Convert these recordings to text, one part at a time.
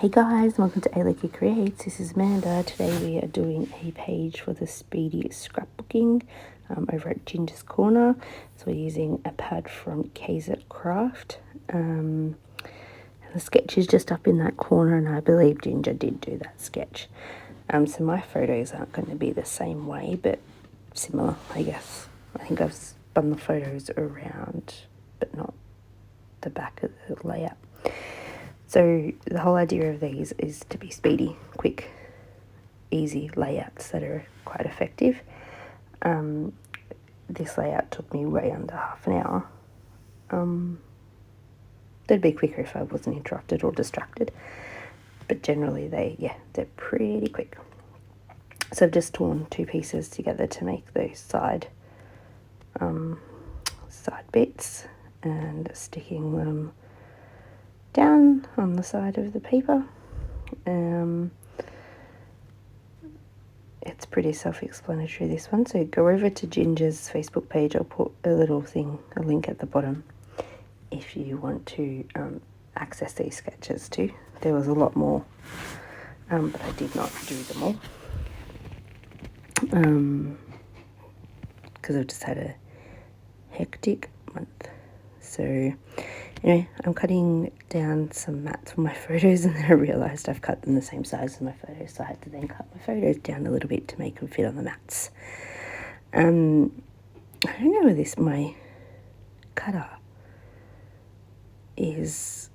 Hey guys, welcome to Aleki Creates. This is Amanda. Today we are doing a page for the Speedy scrapbooking over at Ginger's Corner. So we're using a pad from KZ Craft. The sketch is just up in that corner, and I believe Ginger did do that sketch. So my photos aren't going to be the same way, but similar, I guess. I think I've spun the photos around, but not the back of the layout. So the whole idea of these is to be speedy, quick, easy layouts that are quite effective. This layout took me way under half an hour. They'd be quicker if I wasn't interrupted or distracted, but generally they're pretty quick. So I've just torn two pieces together to make those side bits and sticking them down on the side of the paper. It's pretty self-explanatory, this one. So go over to Ginger's Facebook page. I'll put a link at the bottom if you want to access these sketches too. There was a lot more, but I did not do them all because I've just had a hectic month. So anyway, I'm cutting down some mats for my photos, and then I realised I've cut them the same size as my photos, so I had to then cut my photos down a little bit to make them fit on the mats. I don't know whether my cutter is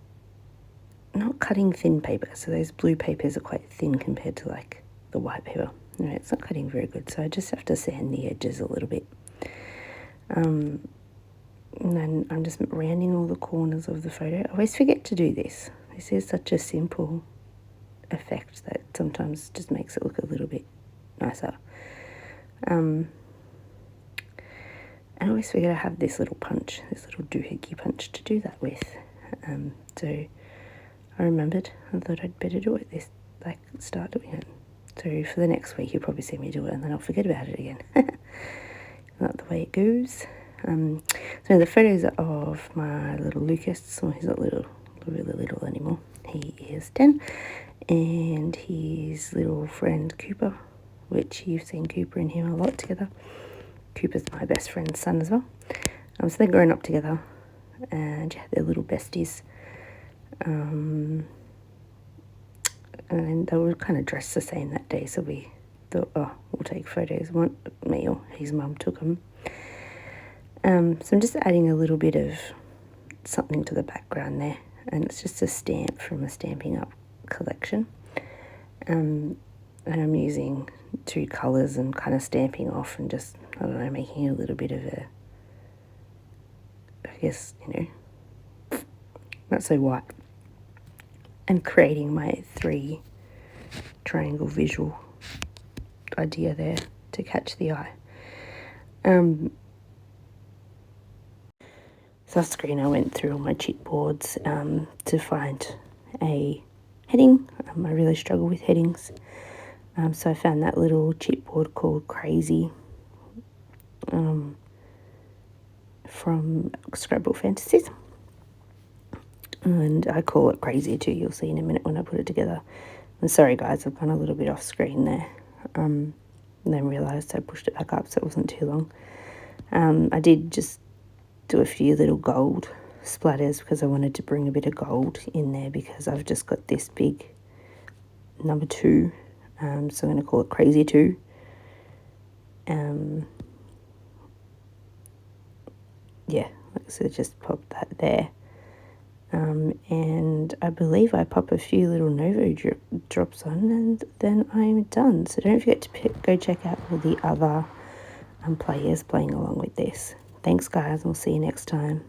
not cutting thin paper, so those blue papers are quite thin compared to like the white paper. No, it's not cutting very good, so I just have to sand the edges a little bit. And then I'm just rounding all the corners of the photo. I always forget to do this. This is such a simple effect that sometimes just makes it look a little bit nicer. I always forget I have this little punch, this little doohickey punch to do that with. So I remembered and thought I'd better do it start doing it. So for the next week you'll probably see me do it, and then I'll forget about it again. Not the way it goes. So the photos of my little Lucas. Well, he's not really little anymore. He is 10, and his little friend Cooper, which you've seen Cooper and him a lot together. Cooper's my best friend's son as well. So they're growing up together, and they're little besties. And they were kind of dressed the same that day, so we thought, we'll take photos. Me or his mum took them. So I'm just adding a little bit of something to the background there, and it's just a stamp from a Stampin' Up collection. And I'm using two colours and kind of stamping off and just, I don't know, making a little bit of a, I guess, not so white, and creating my 3 triangle visual idea there to catch the eye. So off screen I went through all my chipboards to find a heading. I really struggle with headings. So I found that little chipboard called Crazy from Scrapbook Fantasies. And I call it Crazy too, you'll see in a minute when I put it together. And sorry guys, I've gone a little bit off screen there. And then realised I pushed it back up so it wasn't too long. I did just do a few little gold splatters because I wanted to bring a bit of gold in there because I've just got this big number 2. So I'm going to call it Crazy 2. So just pop that there. And I believe I pop a few little Novo drops on, and then I'm done. So don't forget to go check out all the other players playing along with this. Thanks guys, we'll see you next time.